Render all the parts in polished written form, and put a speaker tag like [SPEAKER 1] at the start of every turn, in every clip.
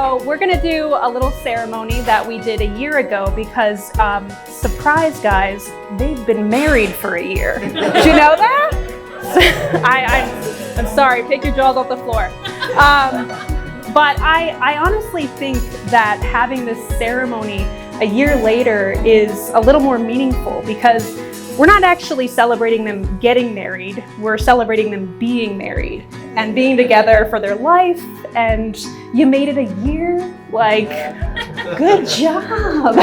[SPEAKER 1] So we're gonna do a little ceremony that we did a year ago because, surprise guys, they've been married for a year. Did you know that? I'm sorry, take your jaws off the floor. But I honestly think that having this ceremony a year later is a little more meaningful because we're not actually celebrating them getting married, we're celebrating them being married and being together for their life. And you made it a year? Like, good job.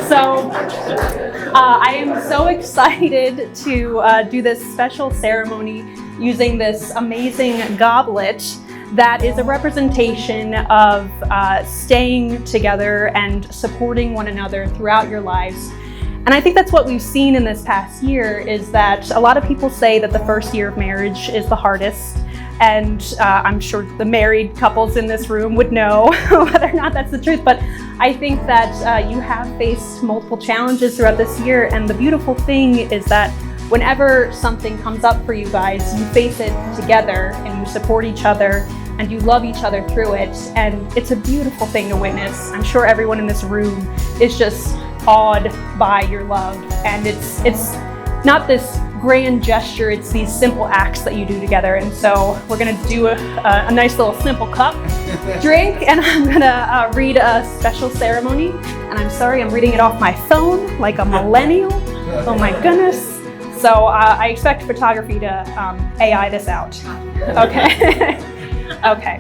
[SPEAKER 1] So I am so excited to do this special ceremony using this amazing goblet that is a representation of staying together and supporting one another throughout your lives. And I think that's what we've seen in this past year is that a lot of people say that the first year of marriage is the hardest. And I'm sure the married couples in this room would know whether or not that's the truth. But I think that you have faced multiple challenges throughout this year. And the beautiful thing is that whenever something comes up for you guys, you face it together and you support each other and you love each other through it. And it's a beautiful thing to witness. I'm sure everyone in this room is just awed by your love. And it's not this grand gesture, it's these simple acts that you do together. And so we're gonna do a nice little simple cup drink, and I'm gonna read a special ceremony. And I'm sorry, I'm reading it off my phone like a millennial. Oh my goodness. So I expect photography to AI this out. Okay. Okay.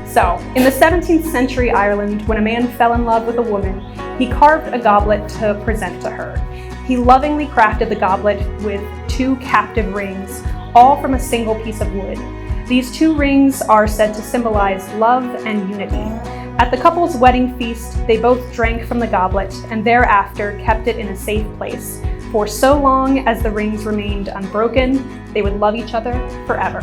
[SPEAKER 1] So in the 17th century Ireland, when a man fell in love with a woman, he carved a goblet to present to her. He lovingly crafted the goblet with 2 captive rings, all from a single piece of wood. These 2 rings are said to symbolize love and unity. At the couple's wedding feast, they both drank from the goblet and thereafter kept it in a safe place. For so long as the rings remained unbroken, they would love each other forever.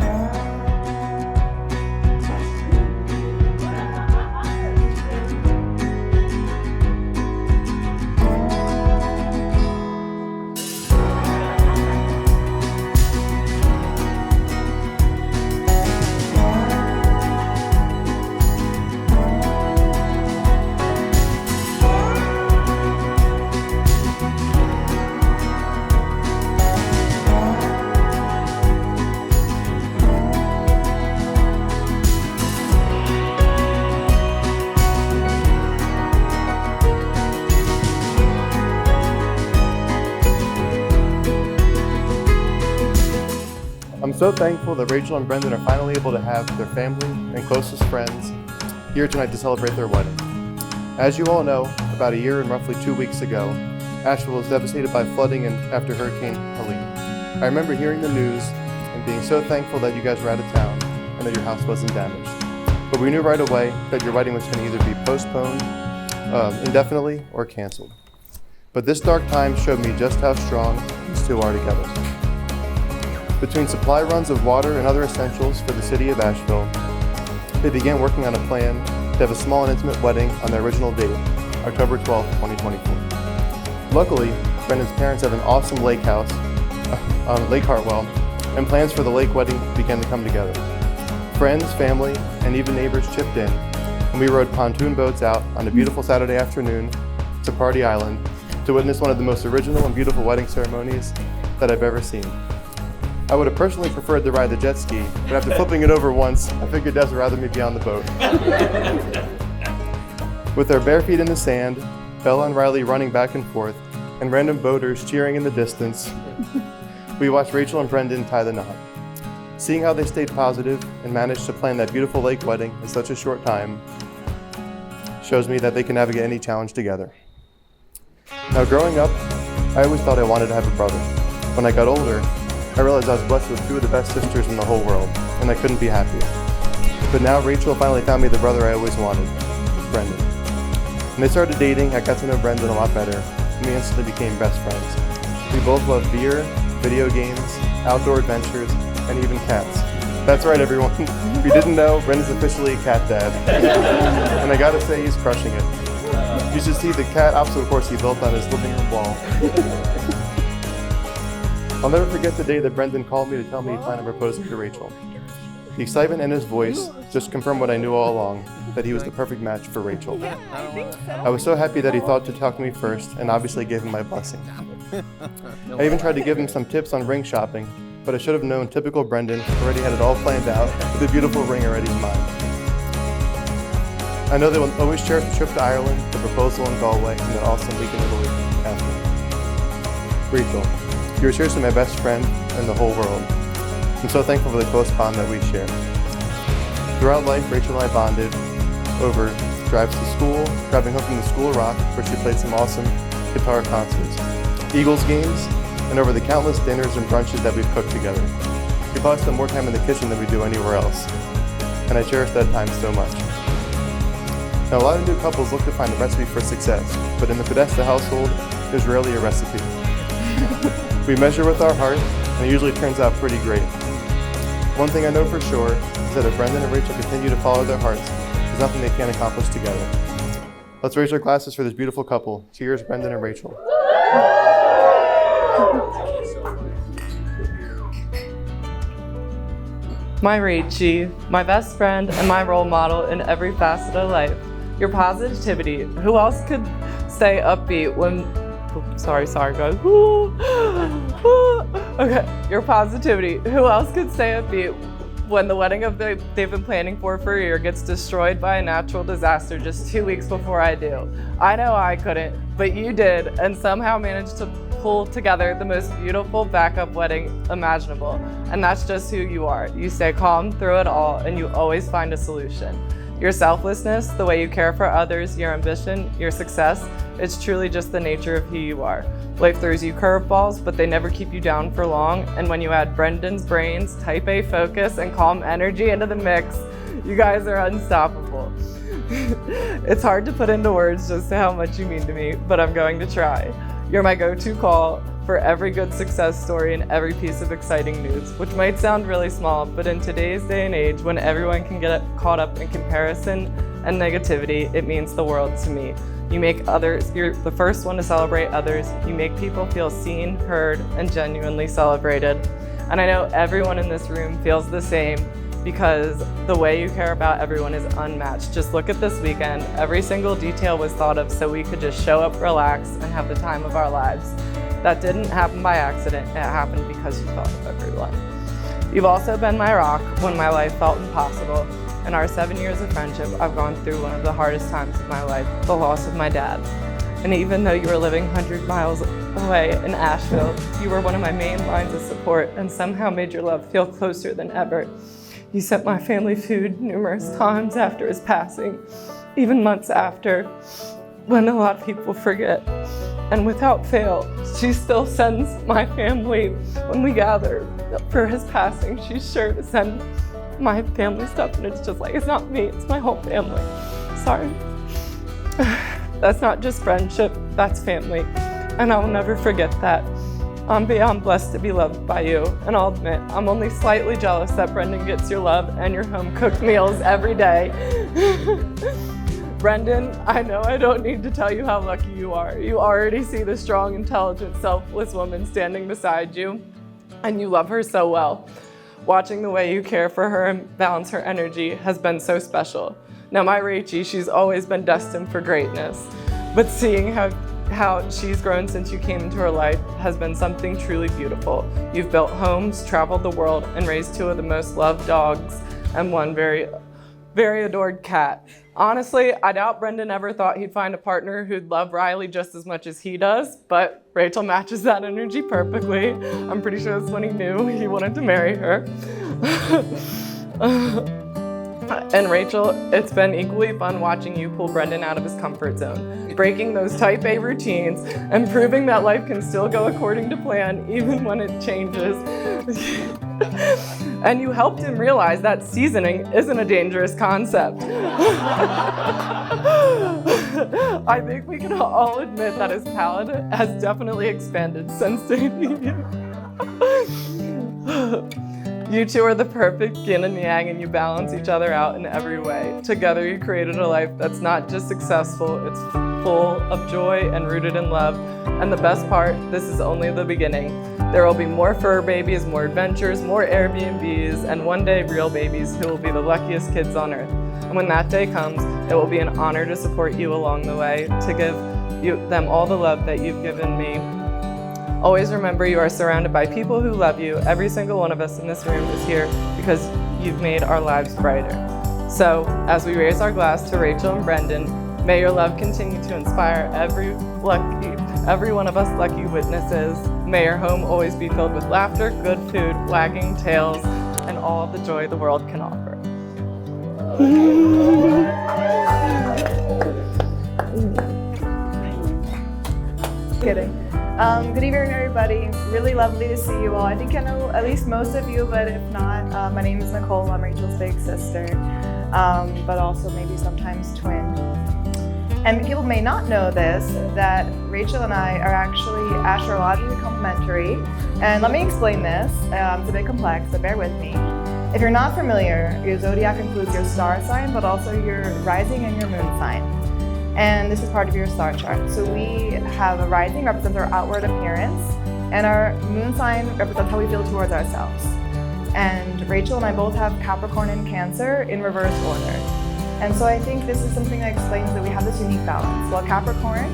[SPEAKER 2] I'm so thankful that Rachel and Brendan are finally able to have their family and closest friends here tonight to celebrate their wedding. As you all know, about a year and roughly 2 weeks ago, Asheville was devastated by flooding after Hurricane Helene. I remember hearing the news and being so thankful that you guys were out of town and that your house wasn't damaged. But we knew right away that your wedding was going to either be postponed indefinitely or canceled. But this dark time showed me just how strong these two are together. Between supply runs of water and other essentials for the city of Asheville, they began working on a plan to have a small and intimate wedding on their original date, October 12, 2024. Luckily, Brendan's parents have an awesome lake house on Lake Hartwell, and plans for the lake wedding began to come together. Friends, family, and even neighbors chipped in, and we rode pontoon boats out on a beautiful Saturday afternoon to Party Island to witness one of the most original and beautiful wedding ceremonies that I've ever seen. I would have personally preferred to ride the jet ski, but after flipping it over once, I figured Des would rather me be on the boat. With our bare feet in the sand, Bella and Riley running back and forth, and random boaters cheering in the distance, we watched Rachel and Brendan tie the knot. Seeing how they stayed positive and managed to plan that beautiful lake wedding in such a short time shows me that they can navigate any challenge together. Now growing up, I always thought I wanted to have a brother. When I got older, I realized I was blessed with 2 of the best sisters in the whole world, and I couldn't be happier. But now Rachel finally found me the brother I always wanted, Brendan. When they started dating, I got to know Brendan a lot better, and we instantly became best friends. We both love beer, video games, outdoor adventures, and even cats. That's right, everyone. If you didn't know, Brendan's officially a cat dad. And I gotta say, he's crushing it. You should see the cat obstacle course he built on his living room wall. I'll never forget the day that Brendan called me to tell me he planned on proposing to Rachel. The excitement in his voice just confirmed what I knew all along, that he was the perfect match for Rachel. I was so happy that he thought to talk to me first and obviously gave him my blessing. I even tried to give him some tips on ring shopping, but I should have known typical Brendan already had it all planned out with a beautiful ring already in mind. I know they will always cherish the trip to Ireland, the proposal in Galway, and that awesome week in Italy after. Rachel, you are seriously my best friend in the whole world. I'm so thankful for the close bond that we share. Throughout life, Rachel and I bonded over drives to school, driving home from the School of Rock, where she played some awesome guitar concerts, Eagles games, and over the countless dinners and brunches that we've cooked together. We probably spend more time in the kitchen than we do anywhere else, and I cherish that time so much. Now, a lot of new couples look to find the recipe for success, but in the Podesta household, there's rarely a recipe. We measure with our heart, and it usually turns out pretty great. One thing I know for sure is that if Brendan and Rachel continue to follow their hearts, there's nothing they can't accomplish together. Let's raise our glasses for this beautiful couple. Cheers, Brendan and Rachel.
[SPEAKER 3] My Rachie, my best friend and my role model in every facet of life. Your positivity. Who else could stay upbeat when... Sorry guys. Okay, your positivity. Who else could stay upbeat when the wedding they've been planning for a year gets destroyed by a natural disaster just 2 weeks before I do? I know I couldn't, but you did, and somehow managed to pull together the most beautiful backup wedding imaginable. And that's just who you are. You stay calm through it all, and you always find a solution. Your selflessness, the way you care for others, your ambition, your success, it's truly just the nature of who you are. Life throws you curveballs, but they never keep you down for long. And when you add Brendan's brains, type A focus, and calm energy into the mix, you guys are unstoppable. It's hard to put into words just how much you mean to me, but I'm going to try. You're my go-to call for every good success story and every piece of exciting news, which might sound really small, but in today's day and age, when everyone can get caught up in comparison and negativity, it means the world to me. You make others, you're the first one to celebrate others. You make people feel seen, heard, and genuinely celebrated. And I know everyone in this room feels the same, because the way you care about everyone is unmatched. Just look at this weekend. Every single detail was thought of so we could just show up, relax, and have the time of our lives. That didn't happen by accident. It happened because you thought of everyone. You've also been my rock when my life felt impossible. In our 7 years of friendship, I've gone through one of the hardest times of my life, the loss of my dad. And even though you were living 100 miles away in Asheville, you were one of my main lines of support and somehow made your love feel closer than ever. You sent my family food numerous times after his passing, even months after, when a lot of people forget. And without fail, she still sends my family when we gather for his passing. She's sure to send my family stuff, and it's just like, it's not me, it's my whole family. Sorry. That's not just friendship, that's family. And I will never forget that. I'm beyond blessed to be loved by you, and I'll admit, I'm only slightly jealous that Brendan gets your love and your home-cooked meals every day. Brendan, I know I don't need to tell you how lucky you are. You already see the strong, intelligent, selfless woman standing beside you, and you love her so well. Watching the way you care for her and balance her energy has been so special. Now my Rachie, she's always been destined for greatness, but seeing how she's grown since you came into her life has been something truly beautiful. You've built homes, traveled the world, and raised two of the most loved dogs and one very, very adored cat. Honestly, I doubt Brendan ever thought he'd find a partner who'd love Riley just as much as he does, but Rachel matches that energy perfectly. I'm pretty sure that's when he knew he wanted to marry her. And Rachel, it's been equally fun watching you pull Brendan out of his comfort zone, breaking those type A routines and proving that life can still go according to plan even when it changes. And you helped him realize that seasoning isn't a dangerous concept. I think we can all admit that his palate has definitely expanded since dating you. You two are the perfect yin and yang, and you balance each other out in every way. Together you created a life that's not just successful, it's full of joy and rooted in love. And the best part, this is only the beginning. There will be more fur babies, more adventures, more Airbnbs, and one day real babies who will be the luckiest kids on earth. And when that day comes, it will be an honor to support you along the way, to give them all the love that you've given me. Always remember you are surrounded by people who love you. Every single one of us in this room is here because you've made our lives brighter. So, as we raise our glass to Rachel and Brendan, may your love continue to inspire every one of us lucky witnesses. May your home always be filled with laughter, good food, wagging tails, and all of the joy the world can offer.
[SPEAKER 4] Kidding. Good evening, everybody. Really lovely to see you all. I think I know at least most of you, but if not, my name is Nicole. I'm Rachel's big sister, but also maybe sometimes twin. And people may not know this, that Rachel and I are actually astrologically complementary. And let me explain this. It's a bit complex, so bear with me. If you're not familiar, your zodiac includes your star sign, but also your rising and your moon sign. And this is part of your star chart. So we have a rising represents our outward appearance, and our moon sign represents how we feel towards ourselves. And Rachel and I both have Capricorn and Cancer in reverse order. And so I think this is something that explains that we have this unique balance. While Capricorn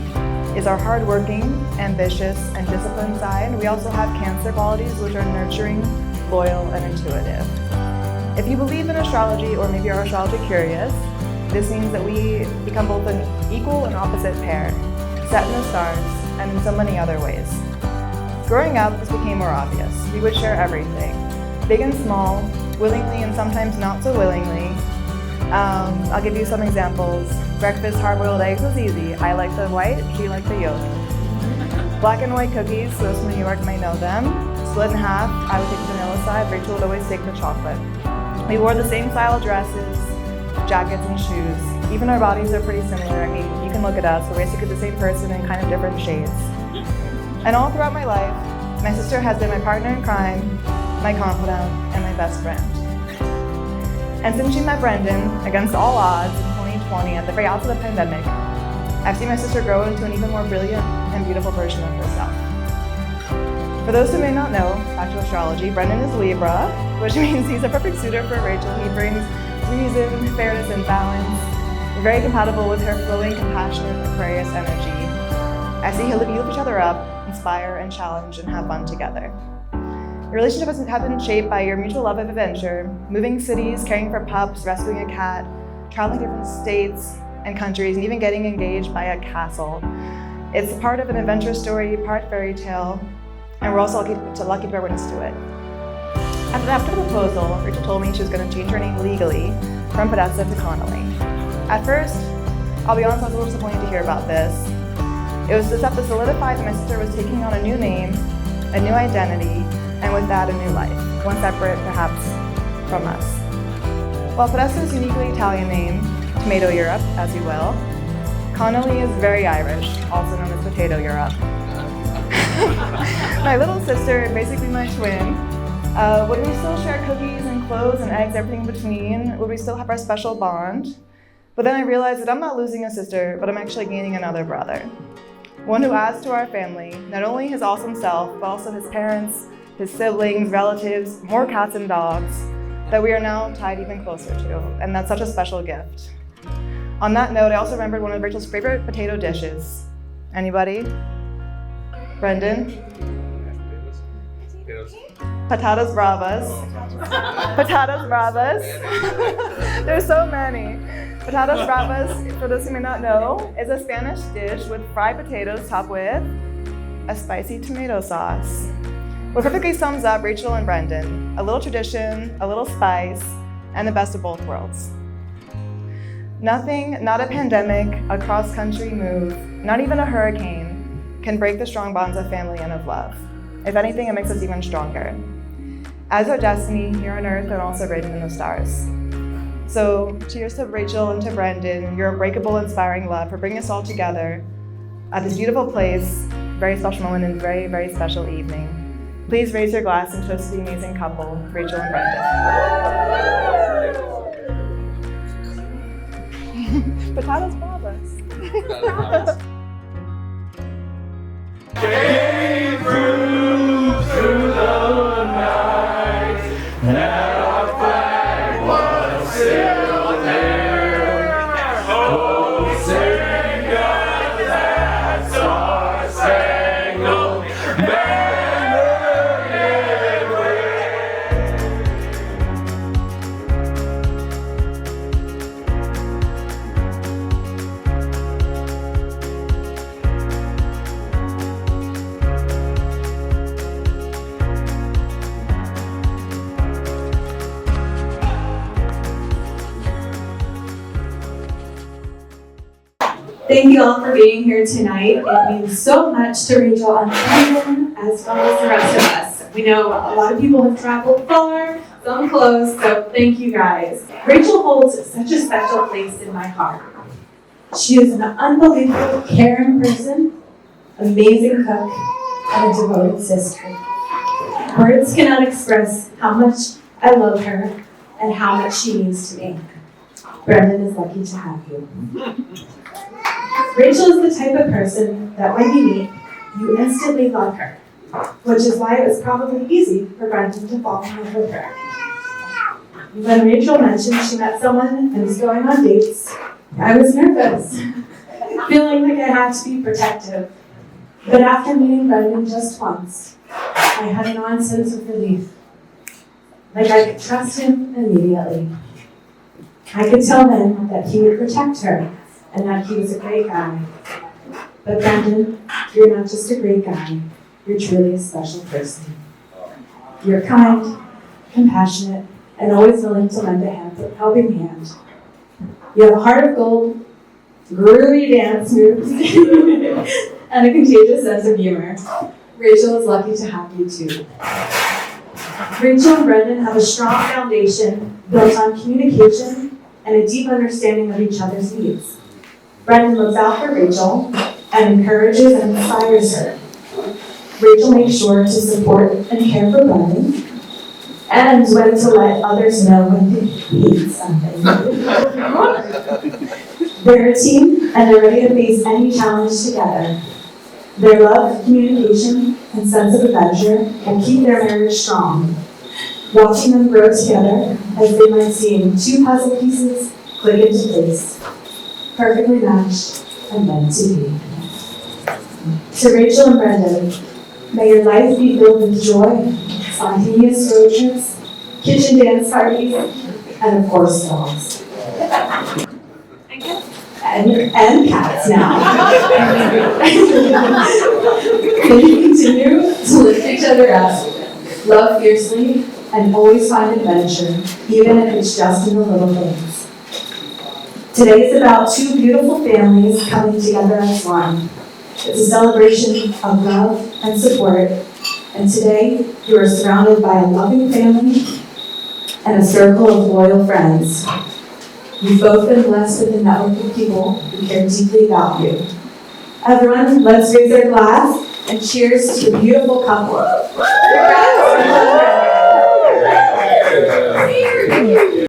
[SPEAKER 4] is our hardworking, ambitious, and disciplined side, we also have Cancer qualities, which are nurturing, loyal, and intuitive. If you believe in astrology, or maybe are astrology curious, this means that we become both an equal and opposite pair, set in the stars, and in so many other ways. Growing up, this became more obvious. We would share everything, big and small, willingly and sometimes not so willingly. I'll give you some examples. Breakfast hard-boiled eggs was easy. I like the white, she liked the yolk. Black and white cookies, those from New York may know them. Split in half, I would take the vanilla side, Rachel would always take the chocolate. We wore the same style dresses, jackets and shoes. Even our bodies are pretty similar. I mean, you can look at us, we're basically the same person in kind of different shades. And all throughout my life, my sister has been my partner in crime, my confidant, and my best friend. And since she met Brendan, against all odds, in 2020, at the very outset of the pandemic, I've seen my sister grow into an even more brilliant and beautiful version of herself. For those who may not know, back to astrology, Brendan is Libra, which means he's a perfect suitor for Rachel. He brings reason, fairness, and balance. Very compatible with her flowing, compassionate Aquarius energy. I see he'll lift each other up, inspire and challenge, and have fun together. Your relationship has been shaped by your mutual love of adventure, moving cities, caring for pups, rescuing a cat, traveling to different states and countries, and even getting engaged by a castle. It's part of an adventure story, part fairy tale, and we're also lucky to bear witness to it. After the proposal, Rachel told me she was going to change her name legally from Podesta to Connolly. At first, I'll be honest, I was a little disappointed to hear about this. It was just to solidify that my sister was taking on a new name, a new identity, and with that, a new life, one separate, perhaps, from us. While Podesta is a uniquely Italian name, Tomato Europe, as you will, Connolly is very Irish, also known as Potato Europe. My little sister, basically my twin, would we still share cookies and clothes and eggs, everything in between? Would we still have our special bond? But then I realized that I'm not losing a sister, but I'm actually gaining another brother. One who adds to our family, not only his awesome self, but also his parents, his siblings, relatives, more cats and dogs, that we are now tied even closer to, and that's such a special gift. On that note, I also remembered one of Rachel's favorite potato dishes. Anybody? Brendan? Patatas bravas. Patatas bravas. There's so many. Patatas bravas, for those who may not know, is a Spanish dish with fried potatoes topped with a spicy tomato sauce. What perfectly sums up Rachel and Brendan: a little tradition, a little spice, and the best of both worlds. Nothing, not a pandemic, a cross-country move, not even a hurricane, can break the strong bonds of family and of love. If anything, it makes us even stronger. As our destiny here on Earth and also written in the stars. So, cheers to Rachel and to Brendan, your unbreakable, inspiring love for bringing us all together at this beautiful place, very special moment and very, very special evening. Please raise your glass and toast to the amazing couple, Rachel and Brendan. Patatas bravas.
[SPEAKER 5] Came through. Thank you all for being here tonight. It means so much to Rachel and Brandon, as well as the rest of us. We know a lot of people have traveled far, some close, so thank you guys. Rachel holds such a special place in my heart. She is an unbelievable, caring person, amazing cook, and a devoted sister. Words cannot express how much I love her and how much she means to me. Brendan is lucky to have you. Rachel is the type of person that when you meet, you instantly love her, which is why it was probably easy for Brendan to fall in love with her. When Rachel mentioned she met someone and was going on dates, I was nervous, feeling like I had to be protective. But after meeting Brendan just once, I had an odd sense of relief. Like I could trust him immediately. I could tell then that he would protect her and that he was a great guy. But Brendan, you're not just a great guy, you're truly a special person. You're kind, compassionate, and always willing to lend a helping hand. You have a heart of gold, groovy dance moves, and a contagious sense of humor. Rachel is lucky to have you too. Rachel and Brendan have a strong foundation built on communication and a deep understanding of each other's needs. Brendan looks out for Rachel and encourages and inspires her. Rachel makes sure to support and care for Brendan and when to let others know when he needs something. They're a team and they're ready to face any challenge together. Their love, communication, and sense of adventure will keep their marriage strong. Watching them grow together as they might seem two puzzle pieces click into place, perfectly matched and meant to be. To Rachel and Brendan, may your life be filled with joy, spontaneous road trips, kitchen dance parties, and of course dogs. And cats now. May you continue to lift each other up, love fiercely, and always find adventure, even if it's just in the little things. Today is about two beautiful families coming together as one. It's a celebration of love and support, and today you are surrounded by a loving family and a circle of loyal friends. You've both been blessed with a network of people who care deeply about you. Everyone, let's raise our glass and cheers to the beautiful couple. Congrats.